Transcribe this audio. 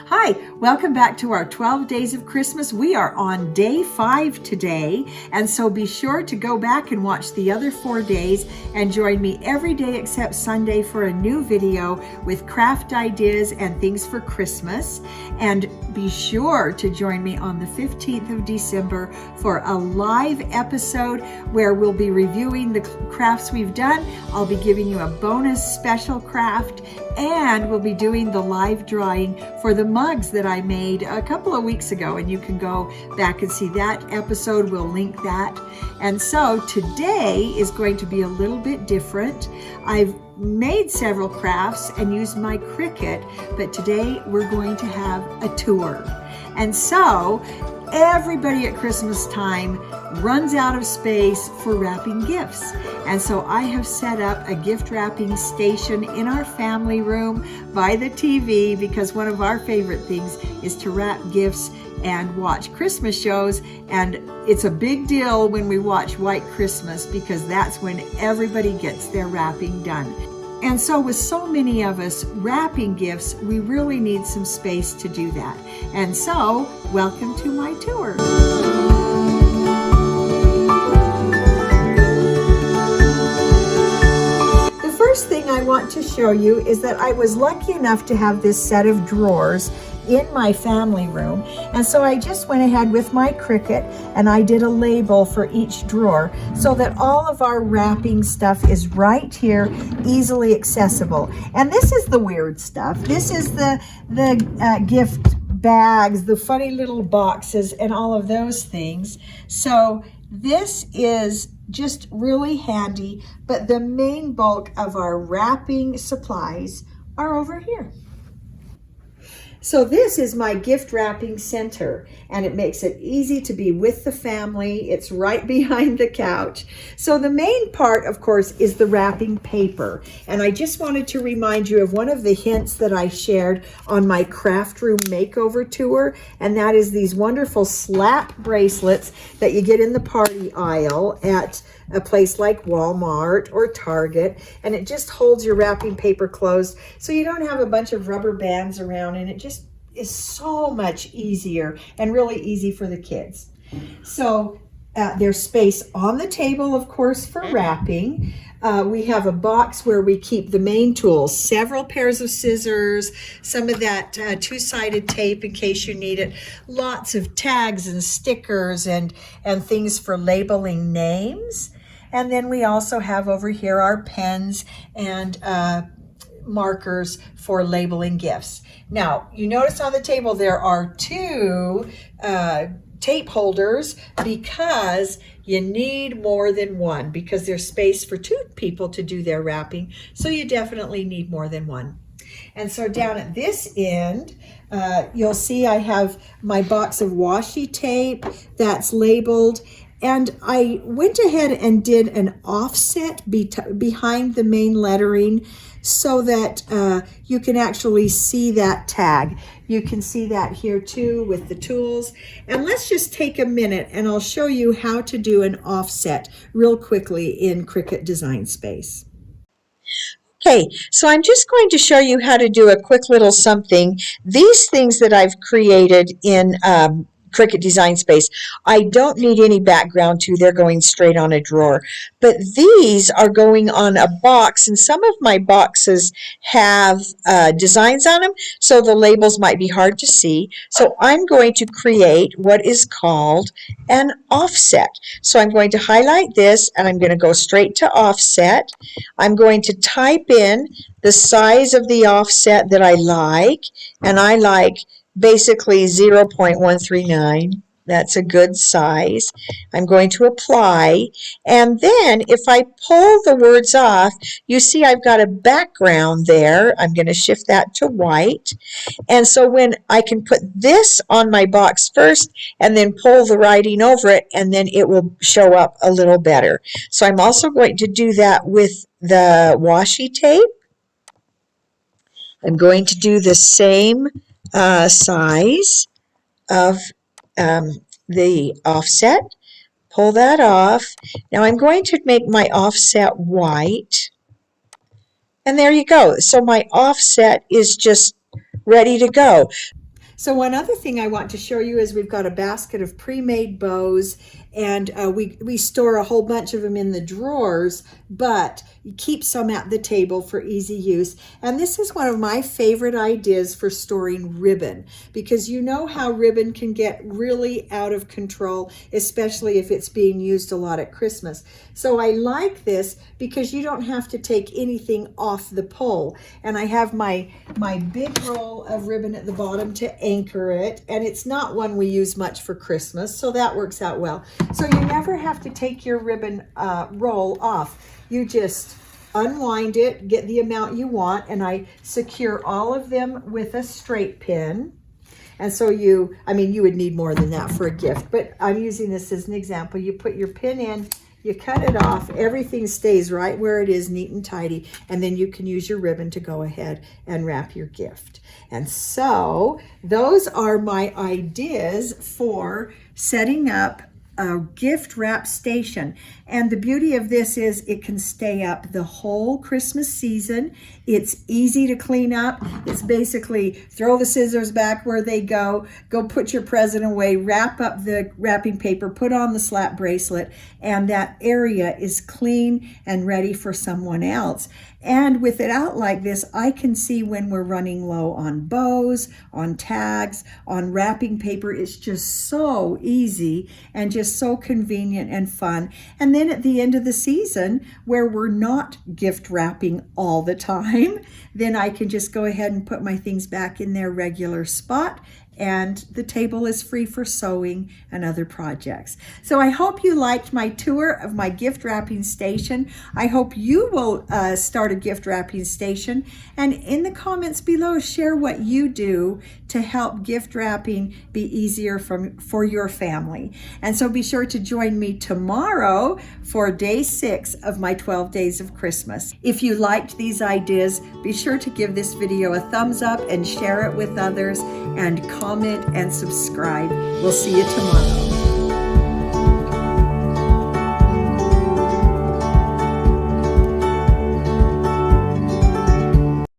Hi, welcome back to our 12 Days of Christmas. We are on day 5 today, and so be sure to go back and watch the other 4 days and join me every day except Sunday for a new video with craft ideas and things for Christmas. And be sure to join me on the 15th of December for a live episode where we'll be reviewing the crafts we've done. I'll be giving you a bonus special craft, and we'll be doing the live drawing for the mugs that I made a couple of weeks ago, and you can go back and see that episode. We'll link that. And so today is going to be a little bit different. I've made several crafts and used my Cricut, but today we're going to have a tour. And so everybody at Christmas time runs out of space for wrapping gifts. And so I have set up a gift wrapping station in our family room by the TV, because one of our favorite things is to wrap gifts and watch Christmas shows. And it's a big deal when we watch White Christmas, because that's when everybody gets their wrapping done. And so with so many of us wrapping gifts, we really need some space to do that. And so, welcome to my tour. The first thing I want to show you is that I was lucky enough to have this set of drawers in my family room, and so I just went ahead with my Cricut and I did a label for each drawer so that all of our wrapping stuff is right here, easily accessible. And this is the weird stuff. This is the gift bags, the funny little boxes, and all of those things. So this is just really handy, but the main bulk of our wrapping supplies are over here. So this is my gift wrapping center, and it makes it easy to be with the family. It's right behind the couch. So the main part, of course, is the wrapping paper. And I just wanted to remind you of one of the hints that I shared on my Craftroom makeover tour, and that is these wonderful slap bracelets that you get in the party aisle at a place like Walmart or Target, and it just holds your wrapping paper closed so you don't have a bunch of rubber bands around, and it just is so much easier and really easy for the kids. So there's space on the table, of course, for wrapping. We have a box where we keep the main tools, several pairs of scissors, some of that two-sided tape in case you need it, lots of tags and stickers and things for labeling names. And then we also have over here our pens and markers for labeling gifts. Now, you notice on the table there are 2 tape holders, because you need more than one, because there's space for 2 people to do their wrapping, so you definitely need more than one. And so down at this end, you'll see I have my box of washi tape that's labeled, and I went ahead and did an offset behind the main lettering so that you can actually see that tag. You can see that here too with the tools. And let's just take a minute and I'll show you how to do an offset real quickly in Cricut Design Space. Okay, so I'm just going to show you how to do a quick little something. These things that I've created in Cricut Design Space, I don't need any background to. They're going straight on a drawer. But these are going on a box, and some of my boxes have designs on them, so the labels might be hard to see. So I'm going to create what is called an offset. So I'm going to highlight this, and I'm going to go straight to offset. I'm going to type in the size of the offset that I like, and I like basically 0.139. That's a good size. I'm going to apply, and then if I pull the words off, you see I've got a background there. I'm going to shift that to white, and so when I can put this on my box first and then pull the writing over it, and then it will show up a little better. So I'm also going to do that with the washi tape. I'm going to do the same size of the offset. Pull that off. Now I'm going to make my offset white. And there you go. So my offset is just ready to go. So one other thing I want to show you is we've got a basket of pre-made bows, and we store a whole bunch of them in the drawers, but you keep some at the table for easy use. And this is one of my favorite ideas for storing ribbon, because you know how ribbon can get really out of control, especially if it's being used a lot at Christmas. So I like this because you don't have to take anything off the pole. And I have my big roll of ribbon at the bottom to anchor it, and it's not one we use much for Christmas, so that works out well. So you never have to take your ribbon roll off. You just unwind it, get the amount you want, and I secure all of them with a straight pin. And so you would need more than that for a gift, but I'm using this as an example. You put your pin in, you cut it off, everything stays right where it is, neat and tidy, and then you can use your ribbon to go ahead and wrap your gift. And so those are my ideas for setting up a gift wrap station. And the beauty of this is it can stay up the whole Christmas season. It's easy to clean up. It's basically throw the scissors back where they go put your present away, wrap up the wrapping paper, put on the slap bracelet, and that area is clean and ready for someone else. And with it out like this, I can see when we're running low on bows, on tags, on wrapping paper. It's just so easy and just so convenient and fun. And then at the end of the season, where we're not gift wrapping all the time, then I can just go ahead and put my things back in their regular spot, and the table is free for sewing and other projects. So I hope you liked my tour of my gift wrapping station. I hope you will start a gift wrapping station, and in the comments below, share what you do to help gift wrapping be easier for your family. And so be sure to join me tomorrow for day 6 of my 12 days of Christmas. If you liked these ideas, be sure to give this video a thumbs up and share it with others, and comment and subscribe. We'll see you tomorrow.